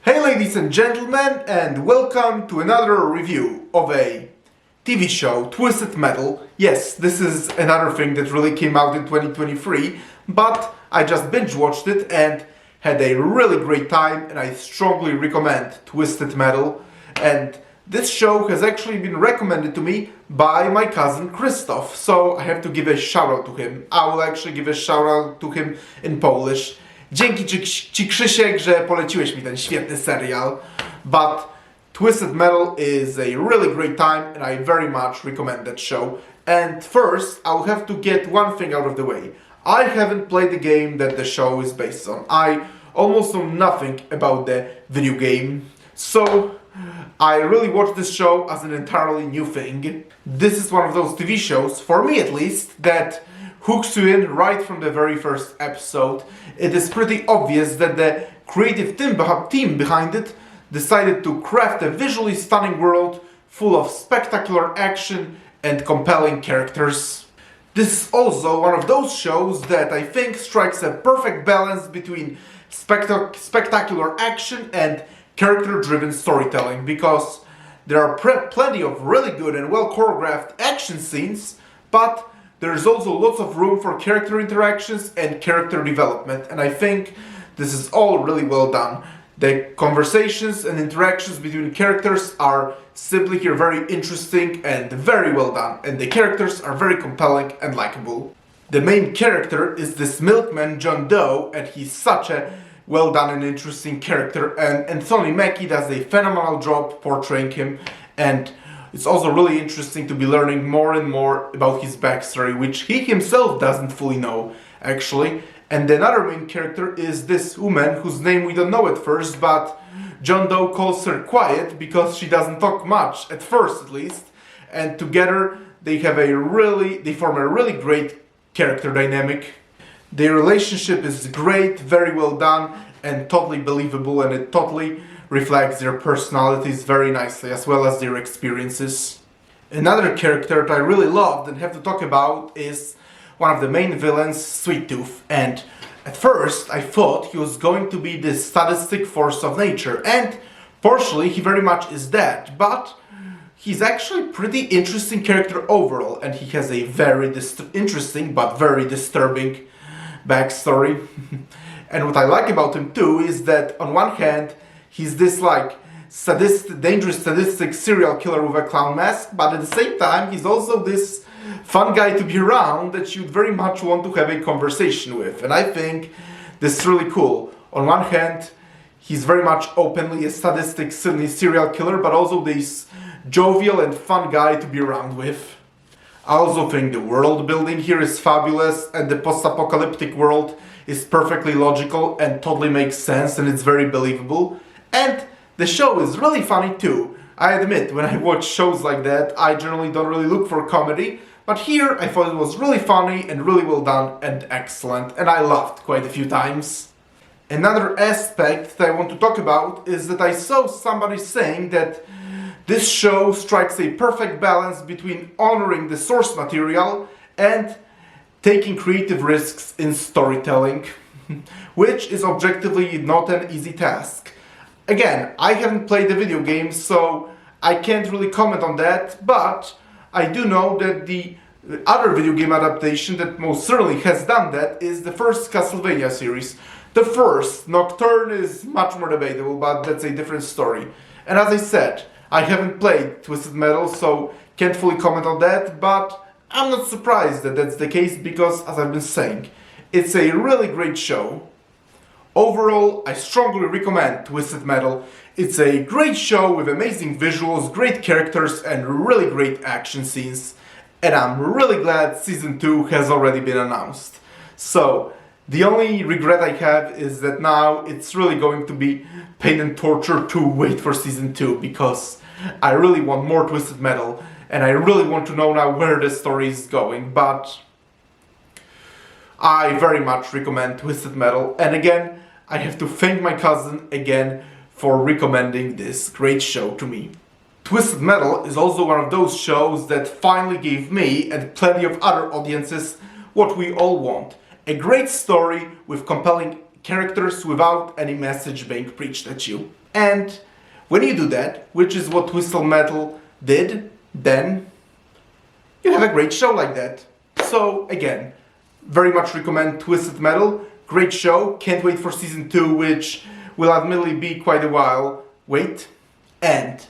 Hey ladies and gentlemen, and welcome to another review of a TV show, Twisted Metal. Yes, this is another thing that really came out in 2023, but I just binge watched it and had a really great time, and I strongly recommend Twisted Metal. And this show has actually been recommended to me by my cousin Christoph, so I have to give a shout out to him. I will actually give a shout out to him in Polish. Dzięki Ci Krzysiek, że poleciłeś mi ten świetny serial. But Twisted Metal is a really great time and I very much recommend that show. And first, I'll have to get one thing out of the way. I haven't played the game that the show is based on. I almost know nothing about the video game. So, I really watched this show as an entirely new thing. This is one of those TV shows, for me at least, that hooks you in right from the very first episode. It is pretty obvious that the creative team behind it decided to craft a visually stunning world full of spectacular action and compelling characters. This is also one of those shows that I think strikes a perfect balance between spectacular action and character-driven storytelling, because there are plenty of really good and well choreographed action scenes, but there's also lots of room for character interactions and character development, and I think this is all really well done. The conversations and interactions between characters are simply here very interesting and very well done, and the characters are very compelling and likable. The main character is this milkman John Doe, and he's such a well done and interesting character, and Anthony Mackie does a phenomenal job portraying him, and it's also really interesting to be learning more and more about his backstory, which he himself doesn't fully know, actually. And another main character is this woman whose name we don't know at first, but John Doe calls her Quiet because she doesn't talk much, at first at least. And together they form a really great character dynamic. Their relationship is great, very well done, and totally believable, and it totally reflects their personalities very nicely, as well as their experiences. Another character that I really loved and have to talk about is one of the main villains, Sweet Tooth. And at first I thought he was going to be this sadistic force of nature, and partially he very much is that, but he's actually a pretty interesting character overall, and he has a very interesting but very disturbing backstory. And what I like about him too is that on one hand he's this dangerous sadistic serial killer with a clown mask, but at the same time he's also this fun guy to be around that you'd very much want to have a conversation with. And I think this is really cool. On one hand, he's very much openly a sadistic serial killer, but also this jovial and fun guy to be around with. I also think the world building here is fabulous, and the post-apocalyptic world is perfectly logical and totally makes sense, and it's very believable. And the show is really funny too. I admit, when I watch shows like that, I generally don't really look for comedy, but here I thought it was really funny and really well done and excellent, and I laughed quite a few times. Another aspect that I want to talk about is that I saw somebody saying that this show strikes a perfect balance between honoring the source material and taking creative risks in storytelling, which is objectively not an easy task. Again, I haven't played the video game, so I can't really comment on that, but I do know that the other video game adaptation that most certainly has done that is the first Castlevania series. The first, Nocturne, is much more debatable, but that's a different story. And as I said, I haven't played Twisted Metal, so can't fully comment on that, but I'm not surprised that that's the case because, as I've been saying, it's a really great show. Overall, I strongly recommend Twisted Metal. It's a great show with amazing visuals, great characters, and really great action scenes. And I'm really glad Season 2 has already been announced. So, the only regret I have is that now it's really going to be pain and torture to wait for Season 2, because I really want more Twisted Metal, and I really want to know now where the story is going, but I very much recommend Twisted Metal. And again, I have to thank my cousin again for recommending this great show to me. Twisted Metal is also one of those shows that finally gave me and plenty of other audiences what we all want. A great story with compelling characters without any message being preached at you. And when you do that, which is what Twisted Metal did, then you have a great show like that. So again, very much recommend Twisted Metal. Great show. Can't wait for season 2, which will admittedly be quite a while. Wait. And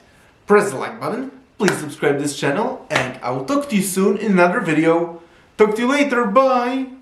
press the like button. Please subscribe to this channel. And I will talk to you soon in another video. Talk to you later. Bye.